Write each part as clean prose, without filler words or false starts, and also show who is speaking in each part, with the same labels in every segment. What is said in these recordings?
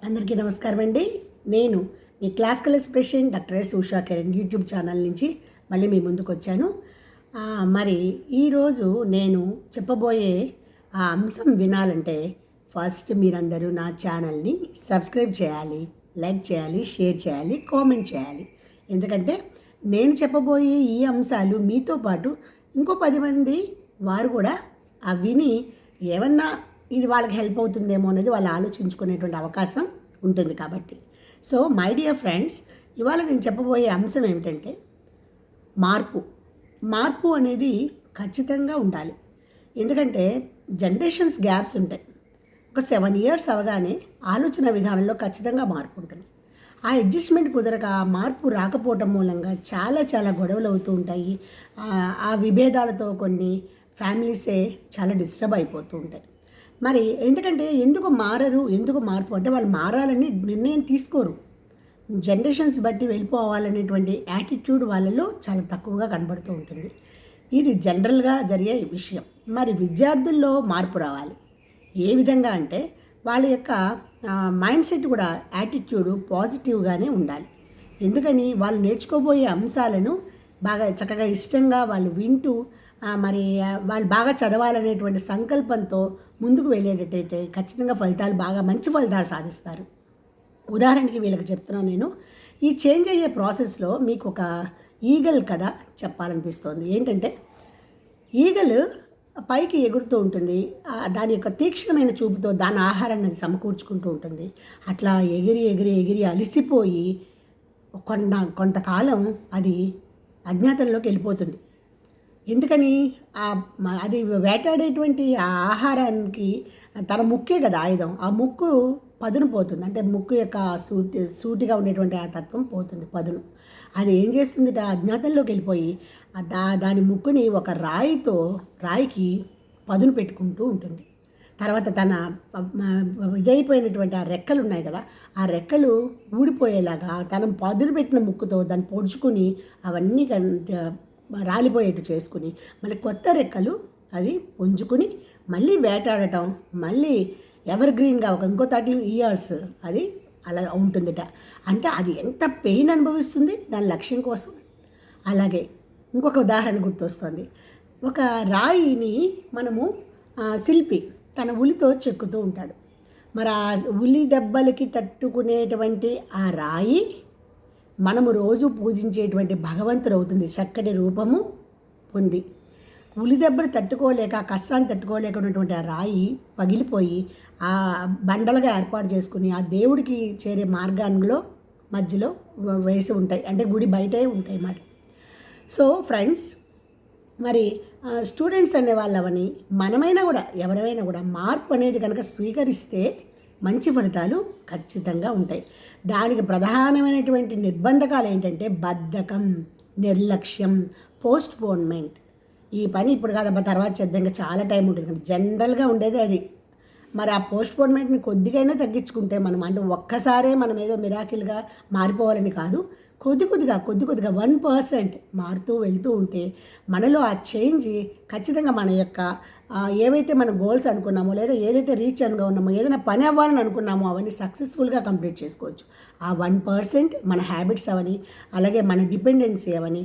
Speaker 1: అందరికీ నమస్కారం అండి. నేను మీ classical expression doctor S Usha Kiran YouTube channel నుంచి మళ్ళీ మీ ముందుకొచ్చాను. మరి ఈరోజు నేను చెప్పబోయే ఆ అంశం వినాలంటే ఫస్ట్ మీరందరూ నా ఛానల్ని సబ్స్క్రైబ్ చేయాలి, లైక్ చేయాలి, షేర్ చేయాలి, కామెంట్ చేయాలి. ఎందుకంటే నేను చెప్పబోయే ఈ అంశాలు మీతో పాటు ఇంకో 10 మంది వారు కూడా విని ఏమన్నా ఇది వాళ్ళకి హెల్ప్ అవుతుందేమో అనేది వాళ్ళు ఆలోచించుకునేటువంటి అవకాశం ఉంటుంది కాబట్టి. సో మై డియర్ ఫ్రెండ్స్, ఇవాళ నేను చెప్పబోయే అంశం ఏమిటంటే మార్పు అనేది ఖచ్చితంగా ఉండాలి. ఎందుకంటే జనరేషన్స్ గ్యాప్స్ ఉంటాయి. ఒక 7 ఇయర్స్ అవగానే ఆలోచన విధానంలో ఖచ్చితంగా మార్పు ఉంటుంది. ఆ అడ్జస్ట్మెంట్ కుదరక మార్పు రాకపోవటం మూలంగా చాలా చాలా గొడవలు అవుతూ ఉంటాయి. ఆ విభేదాలతో కొన్ని ఫ్యామిలీసే చాలా డిస్టర్బ్ అయిపోతూ ఉంటాయి. మరి ఎందుకంటే ఎందుకు మార్పు అంటే వాళ్ళు మారాలని నిర్ణయం తీసుకోరు. జనరేషన్స్ బట్టి వెళ్ళిపోవాలనేటువంటి యాటిట్యూడ్ వాళ్ళలో చాలా తక్కువగా కనబడుతూ ఉంటుంది. ఇది జనరల్గా జరిగే విషయం. మరి విద్యార్థుల్లో మార్పు రావాలి. ఏ విధంగా అంటే వాళ్ళ యొక్క మైండ్ సెట్ కూడా యాటిట్యూడ్ పాజిటివ్గానే ఉండాలి. ఎందుకని వాళ్ళు నేర్చుకోబోయే అంశాలను బాగా చక్కగా ఇష్టంగా వాళ్ళు వింటూ మరి వాళ్ళు బాగా చదవాలనేటువంటి సంకల్పంతో ముందుకు వెళ్ళేటట్టయితే ఖచ్చితంగా మంచి ఫలితాలు సాధిస్తారు. ఉదాహరణకి వీళ్ళకి చెప్తున్నాను నేను. ఈ చేంజ్ అయ్యే ప్రాసెస్లో మీకు ఒక ఈగల్ కథ చెప్పాలనిపిస్తోంది. ఏంటంటే ఈగల్ పైకి ఎగురుతూ ఉంటుంది. దాని యొక్క తీక్షణమైన చూపుతో దాని ఆహారాన్ని అది సమకూర్చుకుంటూ ఉంటుంది. అట్లా ఎగిరి ఎగిరి ఎగిరి అలసిపోయి కొంతకాలం అది అజ్ఞాతంలోకి వెళ్ళిపోతుంది. ఎందుకని అది వేటాడేటువంటి ఆ ఆహారానికి తన ముక్కే కదా ఆయుధం. ఆ ముక్కు పదును పోతుంది. అంటే ముక్కు యొక్క సూటిగా ఉండేటువంటి ఆ తత్వం పోతుంది, పదును. అది ఏం చేస్తుంది, అజ్ఞాతంలోకి వెళ్ళిపోయి దాని ముక్కుని ఒక రాయికి పదును పెట్టుకుంటూ ఉంటుంది. తర్వాత తన ఇదైపోయినటువంటి ఆ రెక్కలు ఉన్నాయి కదా, ఆ రెక్కలు ఊడిపోయేలాగా తన పదును పెట్టిన ముక్కుతో దాన్ని పొడుచుకుని అవన్నీ రాలిపోయేట్టు చేసుకుని మళ్ళీ కొత్త రెక్కలు అది పుంజుకుని మళ్ళీ వేటాడటం, మళ్ళీ ఎవర్ గ్రీన్గా ఇంకో 30 ఇయర్స్ అది అలా ఉంటుందిట. అంటే అది ఎంత పెయిన్ అనుభవిస్తుంది దాని లక్ష్యం కోసం. అలాగే ఇంకొక ఉదాహరణ గుర్తొస్తుంది. ఒక రాయిని మనము శిల్పి తన ఉలితో చెక్కుతూ ఉంటాడు. మరి ఆ ఉలి దెబ్బలకి తట్టుకునేటువంటి ఆ రాయి మనము రోజు పూజించేటువంటి భగవంతుడు అవుతుంది. చక్కటి రూపము పొంది ఉలి దెబ్బలు తట్టుకోలేక, కష్టాన్ని తట్టుకోలేక ఉన్నటువంటి ఆ రాయి పగిలిపోయి ఆ బండలుగా ఏర్పాటు చేసుకుని ఆ దేవుడికి చేరే మార్గాల్లో మధ్యలో వేసి ఉంటాయి. అంటే గుడి బయటే ఉంటాయి అన్నమాట. సో ఫ్రెండ్స్, మరి స్టూడెంట్స్ అనే వాళ్ళవని మనమైనా కూడా ఎవరైనా కూడా మార్పు అనేది కనుక స్వీకరిస్తే మంచి ఫలితాలు ఖచ్చితంగా ఉంటాయి. దానికి ప్రధానమైనటువంటి నిర్బంధకాలు ఏంటంటే బద్ధకం, నిర్లక్ష్యం, పోస్ట్పోన్మెంట్. ఈ పని ఇప్పుడు కాదబ్బా తర్వాత చేద్దాం, ఇంకా చాలా టైం ఉంటుంది. జనరల్గా ఉండేది అది. మరి ఆ పోస్ట్పోన్మెంట్ని కొద్దిగైనా తగ్గించుకుంటే మనం, అంటే ఒక్కసారే మనం ఏదో మిరాకిల్గా మారిపోవాలని కాదు, కొద్ది కొద్దిగా 1% మారుతూ వెళ్తూ ఉంటే మనలో ఆ చేంజ్ ఖచ్చితంగా మన యొక్క ఏవైతే మన గోల్స్ అనుకున్నామో, లేదా ఏదైతే రీచ్ ఉన్నామో, ఏదైనా పని అవ్వాలని అనుకున్నామో అవన్నీ సక్సెస్ఫుల్గా కంప్లీట్ చేసుకోవచ్చు. ఆ 1% మన హ్యాబిట్స్ అవని, అలాగే మన డిపెండెన్సీ అవని,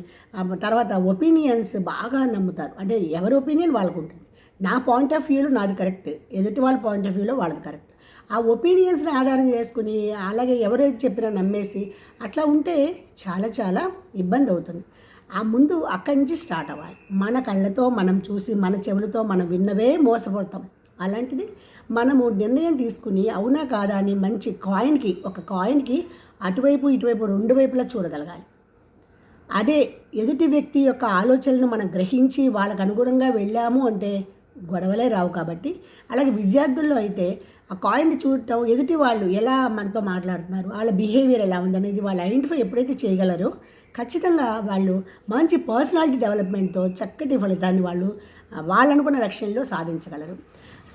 Speaker 1: తర్వాత ఒపీనియన్స్ బాగా నమ్ముతారు. అంటే ఎవరి ఒపీనియన్ వాళ్ళకు ఉంటుంది. నా పాయింట్ ఆఫ్ వ్యూలో నాది కరెక్ట్, ఎదుటి వాళ్ళ పాయింట్ ఆఫ్ వ్యూలో వాళ్ళది కరెక్ట్. ఆ ఒపీనియన్స్ని ఆధారం చేసుకుని అలాగే ఎవరైతే చెప్పినా నమ్మేసి అట్లా ఉంటే చాలా చాలా ఇబ్బంది అవుతుంది. ముందు అక్కడి నుంచి స్టార్ట్ అవ్వాలి. మన కళ్ళతో మనం చూసి, మన చెవులతో మనం విన్నవే మోసపోతాం. అలాంటిది మనము నిర్ణయం తీసుకుని అవునా కాదా అని మంచి ఒక కాయిన్కి అటువైపు ఇటువైపు 2 వైపులా చూడగలగాలి. అదే ఎదుటి వ్యక్తి యొక్క ఆలోచనలను మనం గ్రహించి వాళ్ళకు అనుగుణంగా వెళ్ళాము అంటే గొడవలే రావు. కాబట్టి అలాగే విద్యార్థుల్లో అయితే ఆ కాయిన్ని చూడటం, ఎదుటి వాళ్ళు ఎలా మనతో మాట్లాడుతున్నారు, వాళ్ళ బిహేవియర్ ఎలా ఉందనేది వాళ్ళు ఐడెంటిఫై ఎప్పుడైతే చేయగలరో ఖచ్చితంగా వాళ్ళు మంచి పర్సనాలిటీ డెవలప్మెంట్తో చక్కటి ఫలితాన్ని వాళ్ళు అనుకున్న లక్ష్యంలో సాధించగలరు.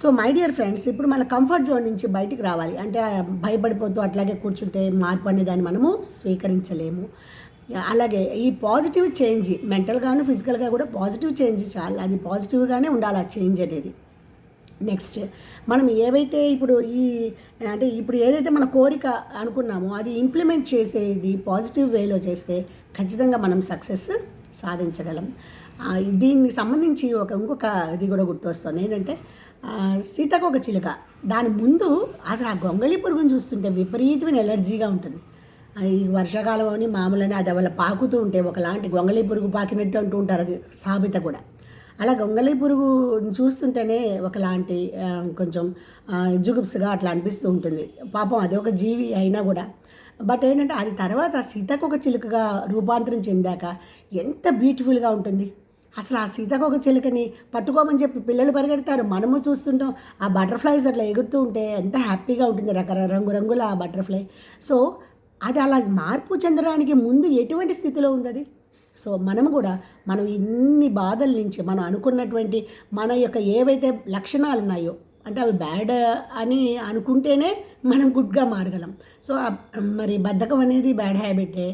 Speaker 1: సో మై డియర్ ఫ్రెండ్స్, ఇప్పుడు మన కంఫర్ట్ జోన్ నుంచి బయటికి రావాలి. అంటే భయపడిపోతూ అట్లాగే కూర్చుంటే మార్పు అనేదాన్ని మనము స్వీకరించలేము. అలాగే ఈ పాజిటివ్ చేంజ్ మెంటల్గాను ఫిజికల్గా కూడా పాజిటివ్ చేంజ్ అది పాజిటివ్గానే ఉండాలి ఆ చేంజ్ అనేది. నెక్స్ట్ మనం ఏవైతే ఇప్పుడు అంటే ఇప్పుడు ఏదైతే మన కోరిక అనుకున్నామో అది ఇంప్లిమెంట్ చేసేది పాజిటివ్ వేలో చేస్తే ఖచ్చితంగా మనం సక్సెస్ సాధించగలం. దీనికి సంబంధించి ఇంకొక ఇది కూడా గుర్తొస్తుంది ఏంటంటే, సీతాకోక చిలుక దాని ముందు అసలు ఆ గొంగళి పురుగుని చూస్తుంటే విపరీతమైన ఎలర్జీగా ఉంటుంది. ఈ వర్షాకాలం అని మామూలని అది వాళ్ళ పాకుతూ ఉంటే ఒకలాంటి గొంగళి పురుగు పాకినట్టు అంటూ ఉంటారు, అది సాబిత కూడా. అలా గొంగళి పురుగు చూస్తుంటేనే ఒకలాంటి కొంచెం జుగుప్స్గా అట్లా అనిపిస్తూ ఉంటుంది. పాపం అది ఒక జీవి అయినా కూడా. బట్ ఏంటంటే అది తర్వాత సీతాకోక చిలుకగా రూపాంతరం చెందాక ఎంత బ్యూటిఫుల్గా ఉంటుంది. అసలు ఆ సీతాకోక చిలుకని పట్టుకోమని చెప్పి పిల్లలు పరిగెడతారు, మనము చూస్తుంటాం. ఆ బటర్ఫ్లైస్ అట్లా ఎగురుతూ ఉంటే ఎంత హ్యాపీగా ఉంటుంది, రంగురంగుల ఆ బటర్ఫ్లై. సో అది అలా మార్పు చెందడానికి ముందు ఎటువంటి స్థితిలో ఉంది అది. సో మనం ఇన్ని బాధల నుంచి మనం అనుకున్నటువంటి మన యొక్క ఏవైతే లక్షణాలు ఉన్నాయో, అంటే అవి బ్యాడ్ అని అనుకుంటేనే మనం గుడ్గా మారగలం. సో మరి బద్ధకం అనేది బ్యాడ్ హ్యాబిటే.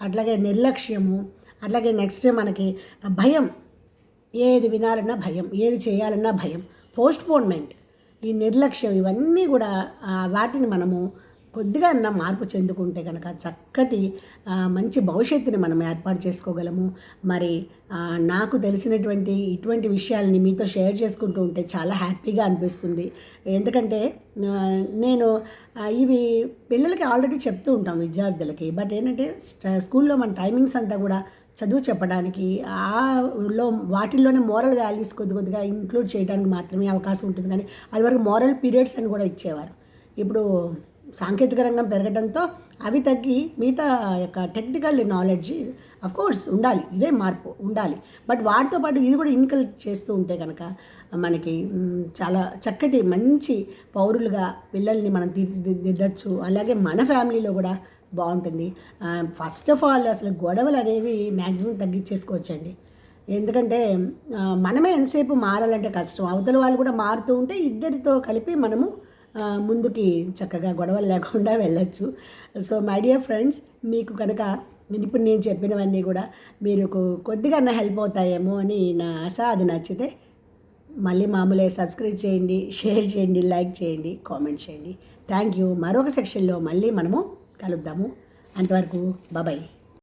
Speaker 1: అట్లాగే నిర్లక్ష్యము, అట్లాగే నెక్స్ట్ మనకి భయం, ఏది వినాలన్నా భయం, ఏది చేయాలన్నా భయం, పోస్ట్పోన్మెంట్, ఈ నిర్లక్ష్యం, ఇవన్నీ కూడా వాటిని మనము కొద్దిగా మార్పు చెందుకుంటే కనుక చక్కటి మంచి భవిష్యత్తుని మనం ఏర్పాటు చేసుకోగలము. మరి నాకు తెలిసినటువంటి ఇటువంటి విషయాలని మీతో షేర్ చేసుకుంటూ ఉంటే చాలా హ్యాపీగా అనిపిస్తుంది. ఎందుకంటే నేను ఇవి పిల్లలకి ఆల్రెడీ చెప్తూ ఉంటాం, విద్యార్థులకి. బట్ ఏంటంటే స్కూల్లో మన టైమింగ్స్ అంతా కూడా చదువు చెప్పడానికి వాటిల్లోనే మోరల్ వాల్యూస్ కొద్దిగా ఇంక్లూడ్ చేయడానికి మాత్రమే అవకాశం ఉంటుంది. కానీ అది వరకు మోరల్ పీరియడ్స్ అని కూడా ఇచ్చేవారు. ఇప్పుడు సాంకేతిక రంగం పెరగడంతో అవి తగ్గి మిగతా యొక్క టెక్నికల్ నాలెడ్జ్ కోర్స్ ఉండాలి, ఇదే మార్పు ఉండాలి. బట్ వాటితో పాటు ఇది కూడా ఇన్కల్ట్ చేస్తూ ఉంటే కనుక మనకి చాలా చక్కటి మంచి పౌరులుగా పిల్లల్ని మనం తీర్చిదిద్దచ్చు. అలాగే మన ఫ్యామిలీలో కూడా బాగుంటుంది. ఫస్ట్ ఆఫ్ ఆల్ అసలు గొడవలు అనేవి మ్యాక్సిమం తగ్గించేసుకోవచ్చండి. ఎందుకంటే మనమే ఎంతసేపు మారాలంటే కష్టం, అవతల వాళ్ళు కూడా మారుతూ ఉంటే ఇద్దరితో కలిపి మనము ముందుకి చక్కగా గొడవలు లేకుండా వెళ్ళచ్చు. సో మై డియర్ ఫ్రెండ్స్, మీకు కనుక ఇప్పుడు నేను చెప్పినవన్నీ కూడా మీరు కొద్దిగా హెల్ప్ అవుతాయేమో అని నా ఆశ. అది నచ్చితే మళ్ళీ మామూలే సబ్స్క్రైబ్ చేయండి, షేర్ చేయండి, లైక్ చేయండి, కామెంట్ చేయండి. Thank you. మరొక సెక్షన్లో మళ్ళీ మనము కలుద్దాము. అంతవరకు బాయ్.